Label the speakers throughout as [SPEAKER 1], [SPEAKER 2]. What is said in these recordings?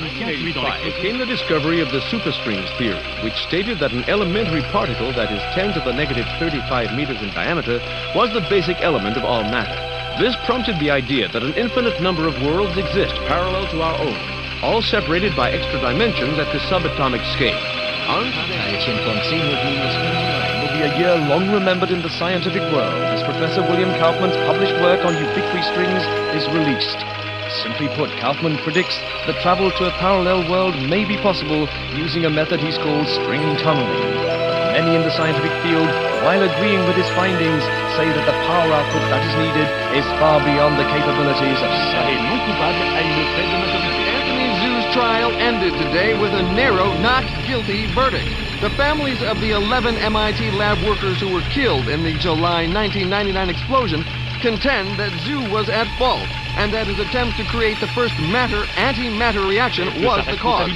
[SPEAKER 1] 1985 came the discovery of the superstrings theory, which stated that an elementary particle that is 10 to the negative 35 meters in diameter was the basic element of all matter. This prompted the idea that an infinite number of worlds exist parallel to our own, all separated by extra dimensions at the subatomic scale. Will be a year long remembered in the scientific world as Professor William Kaufman's published work on ubiquitary strings is released. Simply put, Kaufman predicts that travel to a parallel world may be possible using a method he's called string tunneling. Many in the scientific field, while agreeing with his findings, say that the power output that is needed is far beyond the capabilities of science. Anthony Zhu's trial ended today with a narrow not guilty verdict. The families of the 11 MIT lab workers who were killed in the July 1999 explosion contend that Zhu was at fault and that his attempt to create the first matter-antimatter reaction was the cause.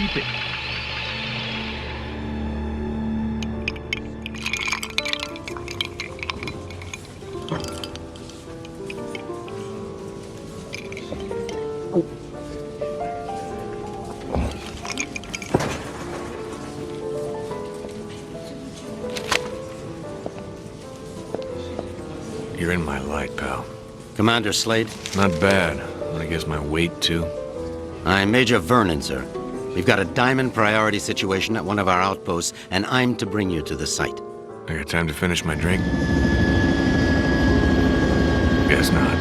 [SPEAKER 2] You're in my light, pal.
[SPEAKER 3] Commander Slade?
[SPEAKER 2] Not bad. Want to guess my weight, too?
[SPEAKER 3] I'm Major Vernon, sir. We've got a diamond priority situation at one of our outposts, and I'm to bring you to the site.
[SPEAKER 2] I got time to finish my drink? Guess not.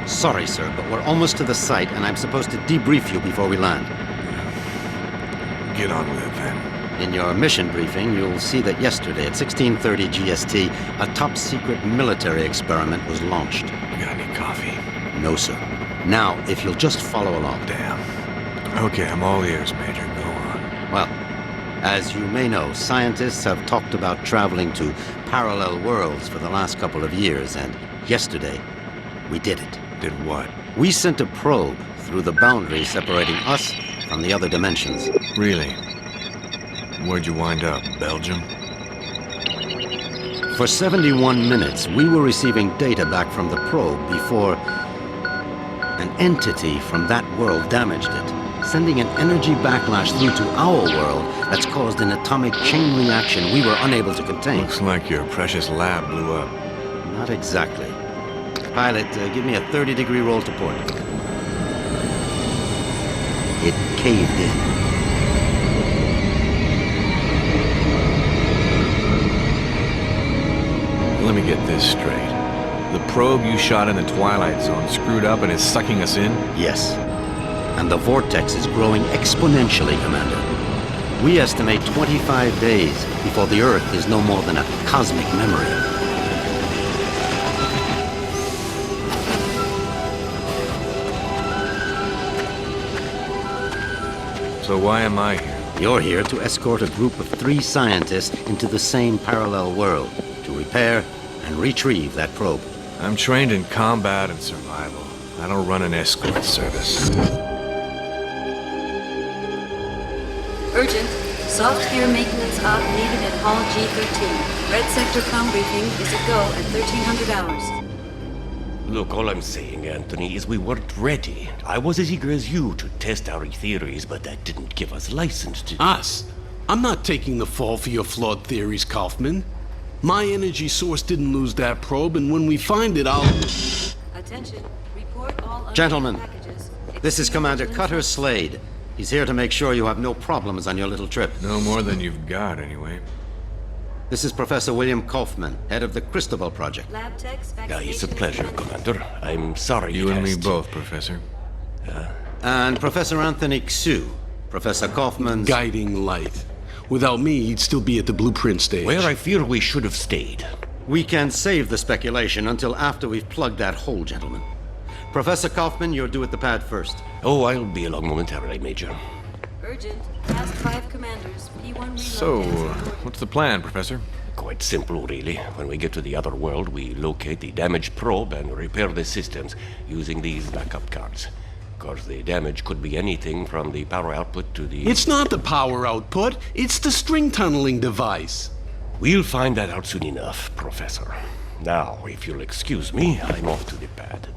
[SPEAKER 3] Sorry, sir, but we're almost to the site, and I'm supposed to debrief you before we land.
[SPEAKER 2] Get on with it, then.
[SPEAKER 3] In your mission briefing, you'll see that yesterday at 16:30 GST, a top-secret military experiment was launched.
[SPEAKER 2] You got any coffee?
[SPEAKER 3] No, sir. Now, if you'll just follow along.
[SPEAKER 2] Damn. Okay, I'm all ears, Major. Go on.
[SPEAKER 3] Well, as you may know, scientists have talked about traveling to parallel worlds for the last couple of years, and yesterday, we did it.
[SPEAKER 2] Did what?
[SPEAKER 3] We sent a probe through the boundary separating us from the other dimensions.
[SPEAKER 2] Really? Where'd you wind up? Belgium?
[SPEAKER 3] For 71 minutes, we were receiving data back from the probe before an entity from that world damaged it, sending an energy backlash through to our world that's caused an atomic chain reaction we were unable to contain.
[SPEAKER 2] Looks like your precious lab blew up.
[SPEAKER 3] Not exactly. Pilot, give me a 30-degree roll to port. It caved in.
[SPEAKER 2] Let me get this straight. The probe you shot in the Twilight Zone screwed up and is sucking us in?
[SPEAKER 3] Yes. And the vortex is growing exponentially, Commander. We estimate 25 days before the Earth is no more than a cosmic memory.
[SPEAKER 2] So why am I here?
[SPEAKER 3] You're here to escort a group of 3 scientists into the same parallel world to repair and retrieve that probe.
[SPEAKER 2] I'm trained in combat and survival. I don't run an escort service.
[SPEAKER 4] Urgent. Soft gear maintenance op needed at Hall G13. Red Sector com briefing is a go at 1300 hours.
[SPEAKER 5] Look, all I'm saying, Anthony, is we weren't ready. I was as eager as you to test our theories, but that didn't give us license to...
[SPEAKER 6] Us? I'm not taking the fall for your flawed theories, Kaufman. My energy source didn't lose that probe, and when we find it, I'll...
[SPEAKER 4] Attention. Report all
[SPEAKER 3] Gentlemen,
[SPEAKER 4] packages.
[SPEAKER 3] this is Commander Cutter Slade. He's here to make sure you have no problems on your little trip.
[SPEAKER 2] No more than you've got, anyway.
[SPEAKER 3] This is Professor William Kaufman, head of the Cristobal Project.
[SPEAKER 4] Lab techs,
[SPEAKER 5] It's a
[SPEAKER 4] vaccination
[SPEAKER 5] pleasure, Commander. I'm sorry
[SPEAKER 2] You
[SPEAKER 5] it
[SPEAKER 2] and me
[SPEAKER 5] has to-
[SPEAKER 2] both, Professor.
[SPEAKER 3] And Professor Anthony Xu, Professor Kaufman's...
[SPEAKER 6] Guiding light. Without me, he'd still be at the blueprint stage.
[SPEAKER 5] Where I fear we should have stayed.
[SPEAKER 3] We can save the speculation until after we've plugged that hole, gentlemen. Professor Kaufman, you're due at the pad first.
[SPEAKER 5] Oh, I'll be along momentarily, Major.
[SPEAKER 4] Urgent. Past 5 commanders. P1 reload.
[SPEAKER 2] So, what's the plan, Professor?
[SPEAKER 5] Quite simple, really. When we get to the other world, we locate the damaged probe and repair the systems using these backup cards. Of course, the damage could be anything from the power output to the...
[SPEAKER 6] It's not the power output, it's the string tunneling device.
[SPEAKER 5] We'll find that out soon enough, Professor. Now, if you'll excuse me, I'm off to the pad.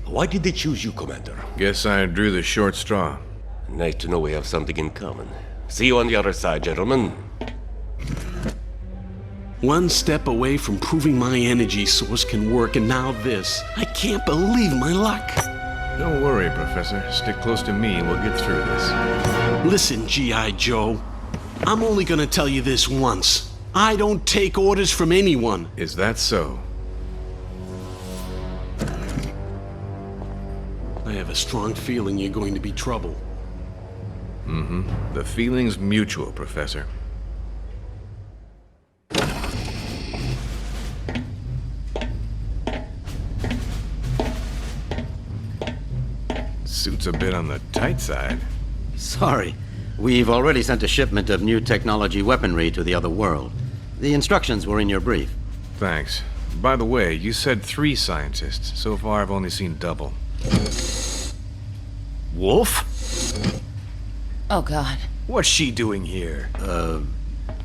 [SPEAKER 5] Why did they choose you, Commander?
[SPEAKER 2] Guess I drew the short straw.
[SPEAKER 5] Nice to know we have something in common. See you on the other side, gentlemen.
[SPEAKER 6] One step away from proving my energy source can work, and now this. I can't believe my luck.
[SPEAKER 2] Don't worry, Professor. Stick close to me and we'll get through this.
[SPEAKER 6] Listen, G.I. Joe. I'm only gonna tell you this once. I don't take orders from anyone.
[SPEAKER 2] Is that so?
[SPEAKER 6] I have a strong feeling you're going to be trouble.
[SPEAKER 2] The feeling's mutual, Professor. Suit's a bit on the tight side.
[SPEAKER 3] Sorry. We've already sent a shipment of new technology weaponry to the other world. The instructions were in your brief.
[SPEAKER 2] Thanks. By the way, you said 3 scientists. So far, I've only seen double.
[SPEAKER 5] Wolf?
[SPEAKER 7] Oh, God.
[SPEAKER 2] What's she doing here?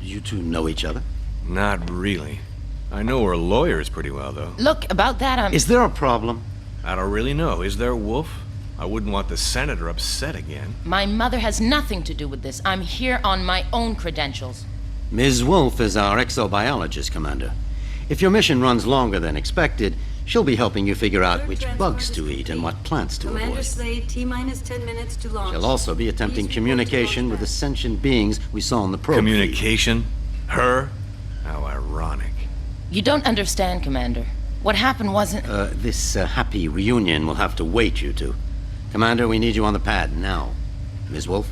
[SPEAKER 3] You two know each other?
[SPEAKER 2] Not really. I know her lawyers pretty well, though.
[SPEAKER 7] Look, about that,
[SPEAKER 3] Is there a problem?
[SPEAKER 2] I don't really know. Is there, Wolf? I wouldn't want the senator upset again.
[SPEAKER 7] My mother has nothing to do with this. I'm here on my own credentials.
[SPEAKER 3] Ms. Wolf is our exobiologist, Commander. If your mission runs longer than expected, she'll be helping you figure out which bugs to eat and what plants to
[SPEAKER 4] Commander
[SPEAKER 3] avoid.
[SPEAKER 4] Slade, T-minus 10 minutes to launch.
[SPEAKER 3] She'll also be attempting
[SPEAKER 4] Please report to
[SPEAKER 3] communication with the
[SPEAKER 4] launch
[SPEAKER 3] sentient beings we saw on the probe.
[SPEAKER 2] Communication? Her? How ironic.
[SPEAKER 7] You don't understand, Commander. What happened wasn't...
[SPEAKER 3] This happy reunion will have to wait, you two. Commander, we need you on the pad now. Ms. Wolf?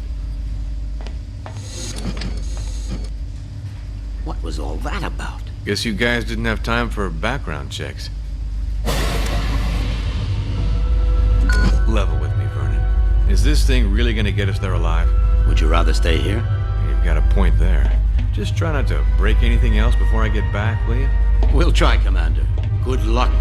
[SPEAKER 3] What was all that about?
[SPEAKER 2] Guess you guys didn't have time for background checks. Level with me, Vernon. Is this thing really gonna get us there alive?
[SPEAKER 3] Would you rather stay here?
[SPEAKER 2] You've got a point there. Just try not to break anything else before I get back, will you?
[SPEAKER 3] We'll try, Commander. Good luck.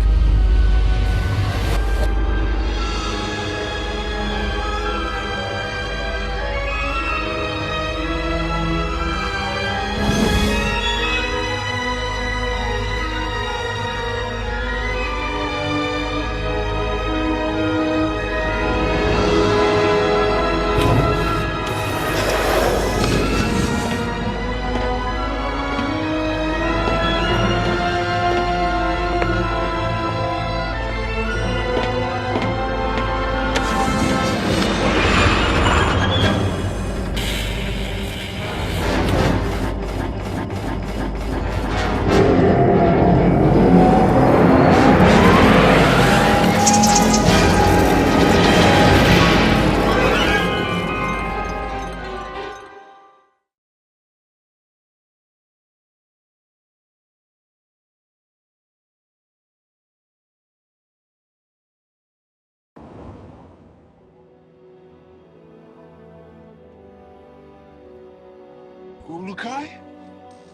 [SPEAKER 8] Ulukai?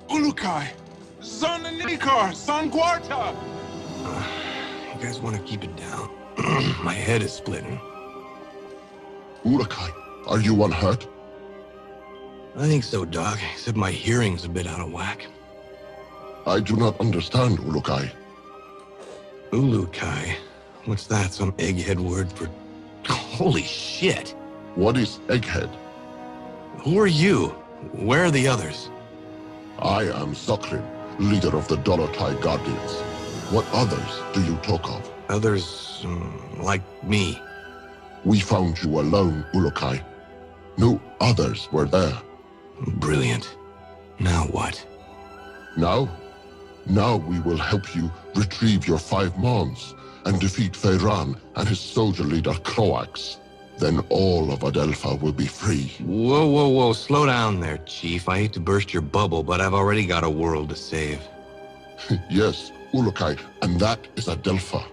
[SPEAKER 8] Ulukai! Zonanikar! Sanguarta!
[SPEAKER 9] You guys want to keep it down? My head is splitting.
[SPEAKER 8] Ulukai, are you unhurt?
[SPEAKER 9] I think so, Doc, except my hearing's a bit out of whack.
[SPEAKER 8] I do not understand, Ulukai.
[SPEAKER 9] Ulukai? What's that, some egghead word for... Holy shit!
[SPEAKER 8] What is Egghead?
[SPEAKER 9] Who are you? Where are the others?
[SPEAKER 8] I am Sakrin, leader of the Dolotai Guardians. What others do you talk of?
[SPEAKER 9] Others, like me.
[SPEAKER 8] We found you alone, Ulukai. No others were there.
[SPEAKER 9] Brilliant. Now what?
[SPEAKER 8] Now? Now we will help you retrieve your 5 mons and defeat Feyran and his soldier leader Croax. Then all of Adelpha will be free.
[SPEAKER 9] Whoa, whoa, whoa. Slow down there, Chief. I hate to burst your bubble, but I've already got a world to save.
[SPEAKER 8] Yes, Ulukai, and that is Adelpha.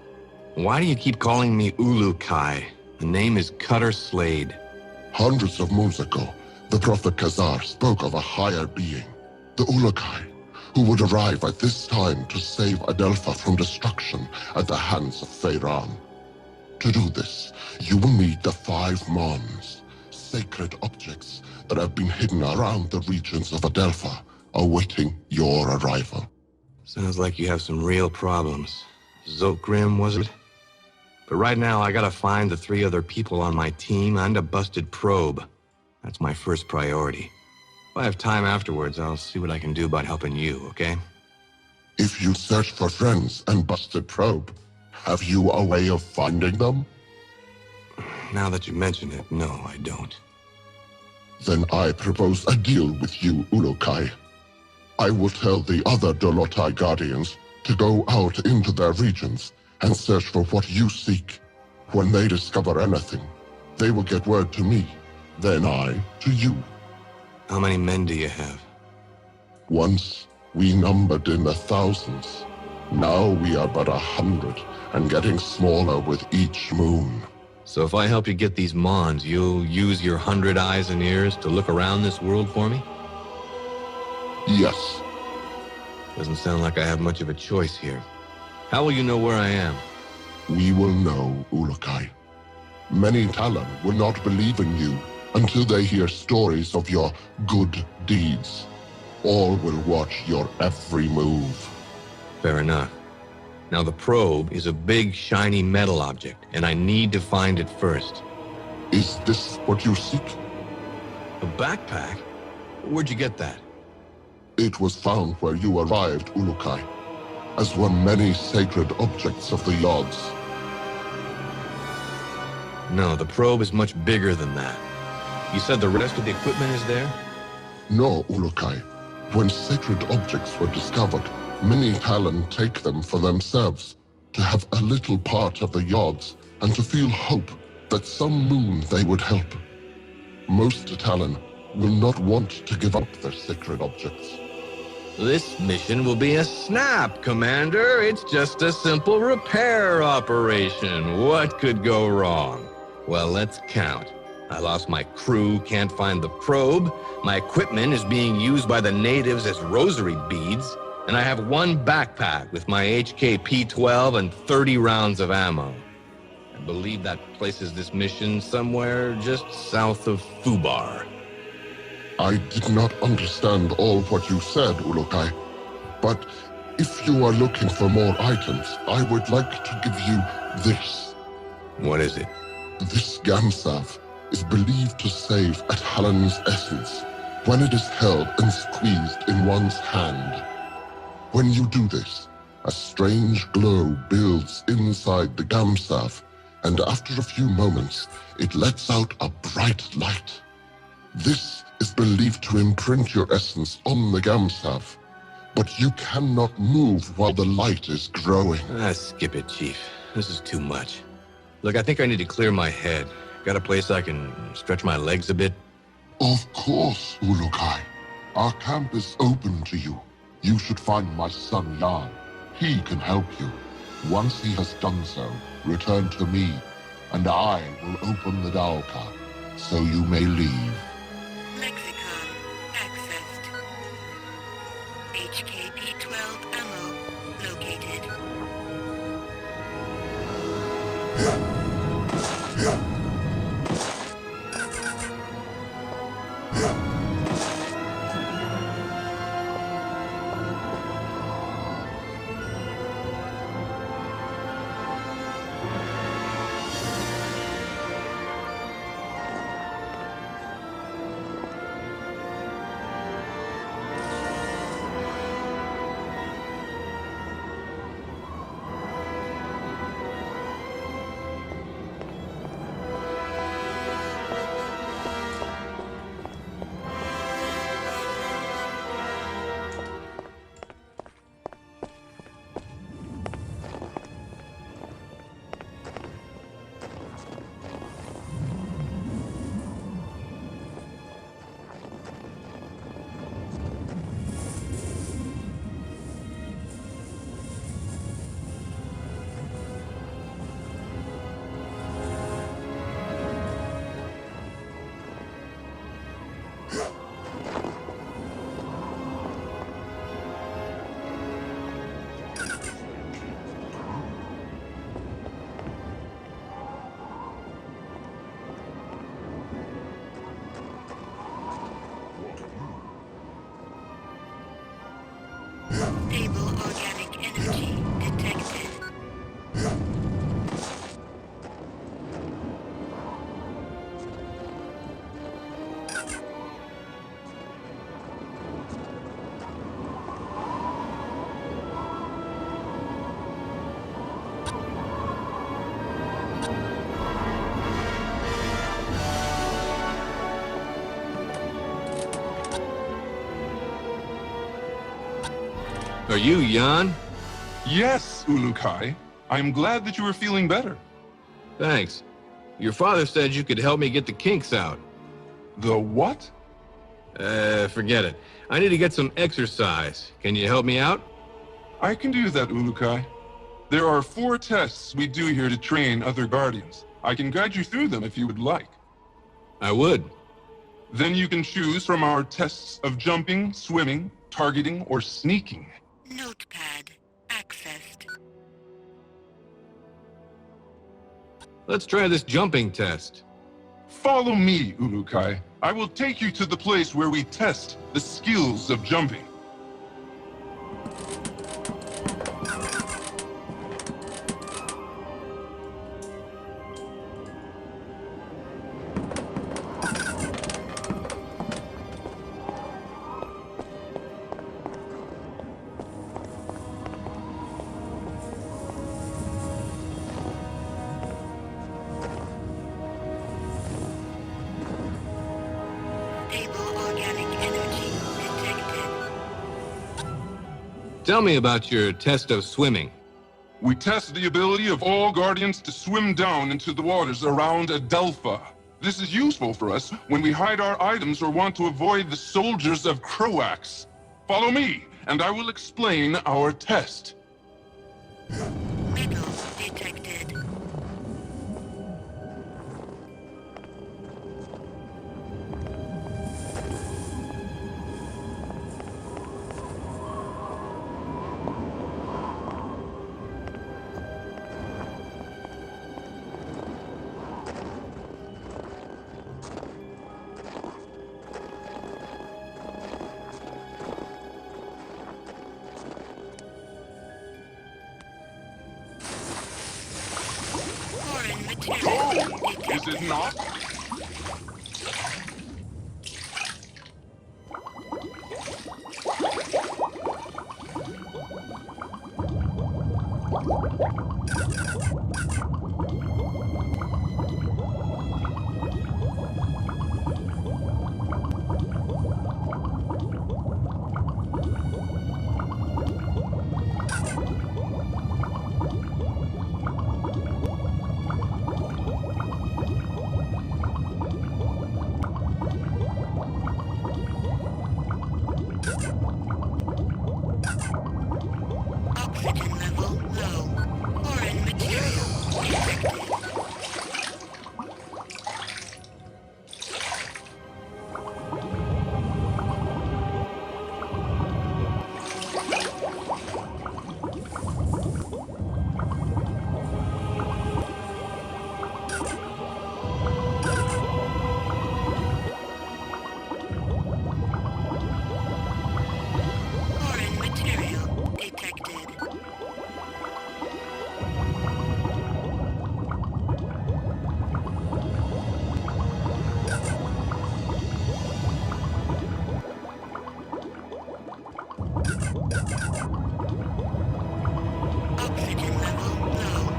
[SPEAKER 9] Why do you keep calling me Ulukai? The name is Cutter Slade.
[SPEAKER 8] Hundreds of moons ago, the Prophet Khazar spoke of a higher being, the Ulukai, who would arrive at this time to save Adelpha from destruction at the hands of Feyran. To do this, you will need the 5 Mons, sacred objects that have been hidden around the regions of Adelpha, awaiting your arrival.
[SPEAKER 9] Sounds like you have some real problems. Zokgrim, was it? But right now, I gotta find the 3 other people on my team and a busted probe. That's my first priority. If I have time afterwards, I'll see what I can do about helping you, okay?
[SPEAKER 8] If you search for friends and busted probe, have you a way of finding them?
[SPEAKER 9] Now that you mention it, no, I don't.
[SPEAKER 8] Then I propose a deal with you, Ulukai. I will tell the other Dolotai Guardians to go out into their regions and search for what you seek. When they discover anything, they will get word to me, then I to you.
[SPEAKER 9] How many men do you have?
[SPEAKER 8] Once, we numbered in the thousands. Now we are but 100, and getting smaller with each moon.
[SPEAKER 9] So if I help you get these Mons, you'll use your 100 eyes and ears to look around this world for me?
[SPEAKER 8] Yes.
[SPEAKER 9] Doesn't sound like I have much of a choice here. How will you know where I am?
[SPEAKER 8] We will know, Ulukai. Many Talon will not believe in you until they hear stories of your good deeds. All will watch your every move.
[SPEAKER 9] Fair enough. Now the probe is a big, shiny metal object, and I need to find it first.
[SPEAKER 8] Is this what you seek?
[SPEAKER 9] A backpack? Where'd you get that?
[SPEAKER 8] It was found where you arrived, Ulukai, as were many sacred objects of the Yods.
[SPEAKER 9] No, the probe is much bigger than that. You said the rest of the equipment is there?
[SPEAKER 8] No, Ulukai. When sacred objects were discovered, many Talon take them for themselves, to have a little part of the Yods, and to feel hope that some moon they would help. Most Talon will not want to give up their sacred objects.
[SPEAKER 9] This mission will be a snap, Commander. It's just a simple repair operation. What could go wrong? Well, let's count. I lost my crew, can't find the probe. My equipment is being used by the natives as rosary beads. And I have 1 backpack with my HK-P12 and 30 rounds of ammo. I believe that places this mission somewhere just south of Fubar.
[SPEAKER 8] I did not understand all what you said, Ulukai, but if you are looking for more items, I would like to give you this.
[SPEAKER 9] What is it?
[SPEAKER 8] This Gamsav is believed to save a Talon's essence when it is held and squeezed in one's hand. When you do this, a strange glow builds inside the Gamsav, and after a few moments, it lets out a bright light. This is believed to imprint your essence on the Gamsav, but you cannot move while the light is growing.
[SPEAKER 9] Skip it, Chief. This is too much. Look, I think I need to clear my head. Got a place I can stretch my legs a bit?
[SPEAKER 8] Of course, Ulukai. Our camp is open to you. You should find my son Jan. He can help you. Once he has done so, return to me, and I will open the Dalka, so you may leave.
[SPEAKER 10] Lexicon accessed. HKP-12 ammo located. Stable organic energy detected.
[SPEAKER 9] Are you Jan?
[SPEAKER 11] Yes, Ulukai. I'm glad that you are feeling better.
[SPEAKER 9] Thanks. Your father said you could help me get the kinks out.
[SPEAKER 11] The what?
[SPEAKER 9] Forget it. I need to get some exercise. Can you help me out?
[SPEAKER 11] I can do that, Ulukai. There are 4 tests we do here to train other Guardians. I can guide you through them if you would like.
[SPEAKER 9] I would.
[SPEAKER 11] Then you can choose from our tests of jumping, swimming, targeting, or sneaking.
[SPEAKER 10] Notepad accessed.
[SPEAKER 9] Let's try this jumping test.
[SPEAKER 11] Follow me, Ulukai. I will take you to the place where we test the skills of jumping.
[SPEAKER 10] Stable organic energy detected.
[SPEAKER 9] Tell me about your test of swimming.
[SPEAKER 11] We test the ability of all Guardians to swim down into the waters around Adelpha. This is useful for us when we hide our items or want to avoid the soldiers of Croax. Follow me, and I will explain our test.
[SPEAKER 10] Metal detected. Foreign material detected.
[SPEAKER 11] Is it not?
[SPEAKER 10] Oxygen level low. Foreign material detected. Foreign material detected. Oxygen level low.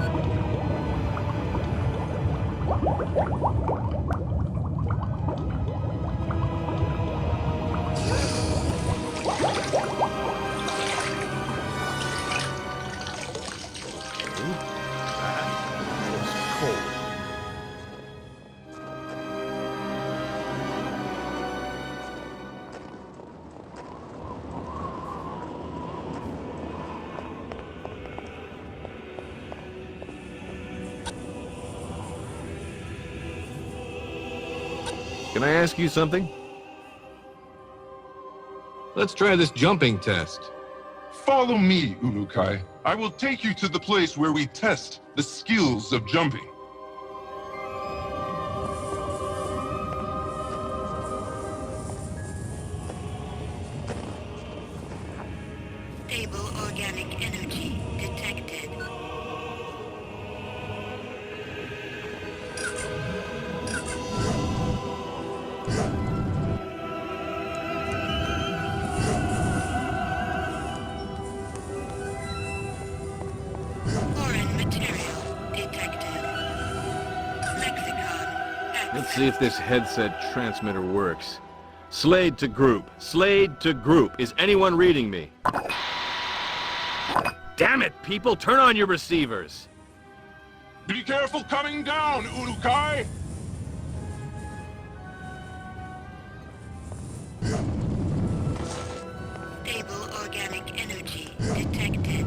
[SPEAKER 2] Can I ask you something?
[SPEAKER 9] Let's try this jumping test.
[SPEAKER 11] Follow me, Ulukai. I will take you to the place where we test the skills of jumping.
[SPEAKER 10] Stable Foreign material detected. Lexicon access.
[SPEAKER 2] Let's see if this headset transmitter works. Slade to group. Slade to group. Is anyone reading me? Damn it, people! Turn on your receivers!
[SPEAKER 11] Be careful coming down, Ulukai!
[SPEAKER 10] Stable organic energy detected.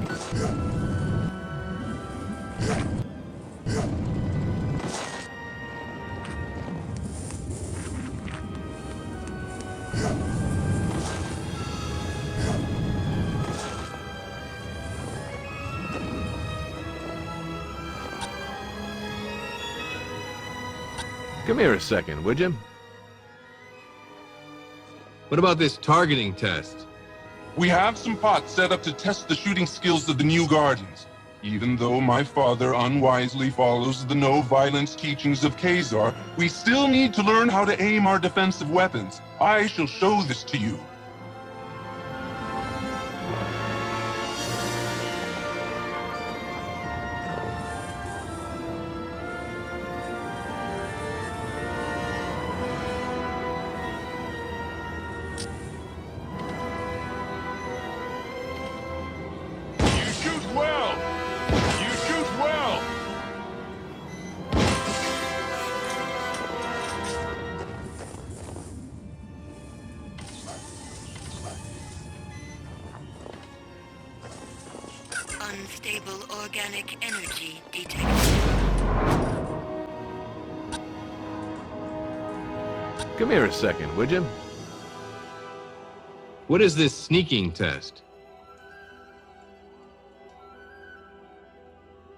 [SPEAKER 2] Come here a second, would you?
[SPEAKER 9] What about this targeting test?
[SPEAKER 11] We have some pots set up to test the shooting skills of the new Guardians. Even though my father unwisely follows the no-violence teachings of Kazar, we still need to learn how to aim our defensive weapons. I shall show this to you. You shoot well! You shoot well!
[SPEAKER 10] Unstable organic energy detected.
[SPEAKER 2] Come here a second, would you?
[SPEAKER 9] What is this sneaking test?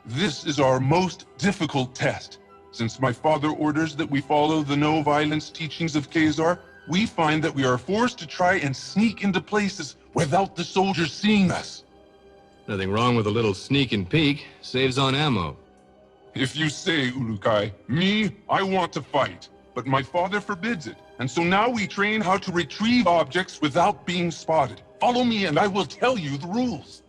[SPEAKER 11] This is our most difficult test. Since my father orders that we follow the no-violence teachings of Kazar, we find that we are forced to try and sneak into places without the soldiers seeing us.
[SPEAKER 9] Nothing wrong with a little sneak and peek. Saves on ammo.
[SPEAKER 11] If you say, Ulukai, me, I want to fight, but my father forbids it. And so now we train how to retrieve objects without being spotted. Follow me and I will tell you the rules.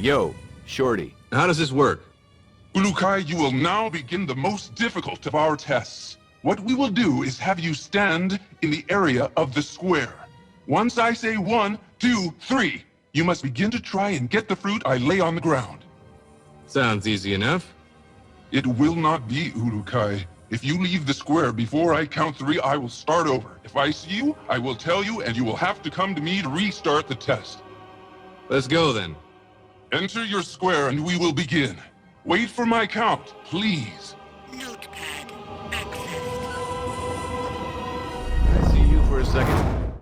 [SPEAKER 2] Yo, Shorty.
[SPEAKER 9] How does this work?
[SPEAKER 11] Ulukai, you will now begin the most difficult of our tests. What we will do is have you stand in the area of the square. Once I say 1, 2, 3, you must begin to try and get the fruit I lay on the ground.
[SPEAKER 9] Sounds easy enough.
[SPEAKER 11] It will not be, Ulukai. If you leave the square before I count 3, I will start over. If I see you, I will tell you, and you will have to come to me to restart the test.
[SPEAKER 9] Let's go then.
[SPEAKER 11] Enter your square and we will begin. Wait for my count, please.
[SPEAKER 10] Notepad accessed.
[SPEAKER 2] Can I see you for a second?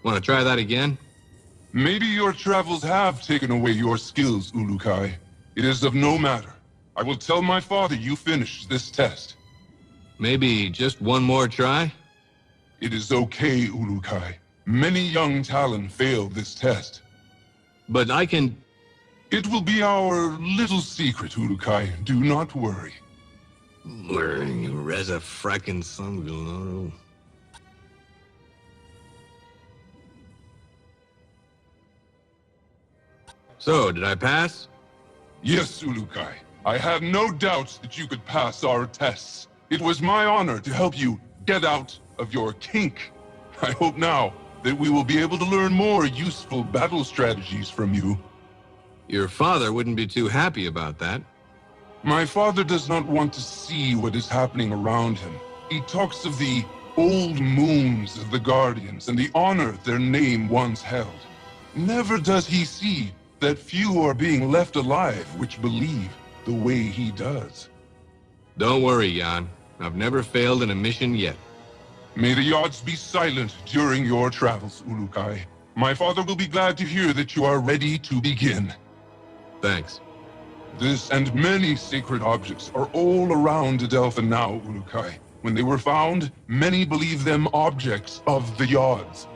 [SPEAKER 9] Want to try that again?
[SPEAKER 11] Maybe your travels have taken away your skills, Ulukai. It is of no matter. I will tell my father you finished this test.
[SPEAKER 9] Maybe just one more try?
[SPEAKER 11] It is okay, Ulukai. Many young Talon fail this test.
[SPEAKER 9] But I can...
[SPEAKER 11] It will be our little secret, Ulukai. Do not worry.
[SPEAKER 9] Reza frackin' Sangularo. So, did I pass?
[SPEAKER 11] Yes, Ulukai. I have no doubts that you could pass our tests. It was my honor to help you get out of your kink. I hope now that we will be able to learn more useful battle strategies from you.
[SPEAKER 9] Your father wouldn't be too happy about that.
[SPEAKER 11] My father does not want to see what is happening around him. He talks of the old moons of the Guardians and the honor their name once held. Never does he see that few are being left alive which believe. the way he does.
[SPEAKER 9] Don't worry, Jan. I've never failed in a mission yet.
[SPEAKER 11] May the Yods be silent during your travels, Ulukai. My father will be glad to hear that you are ready to begin.
[SPEAKER 9] Thanks.
[SPEAKER 11] This and many sacred objects are all around Adelpha now, Ulukai. When they were found, many believe them objects of the Yods.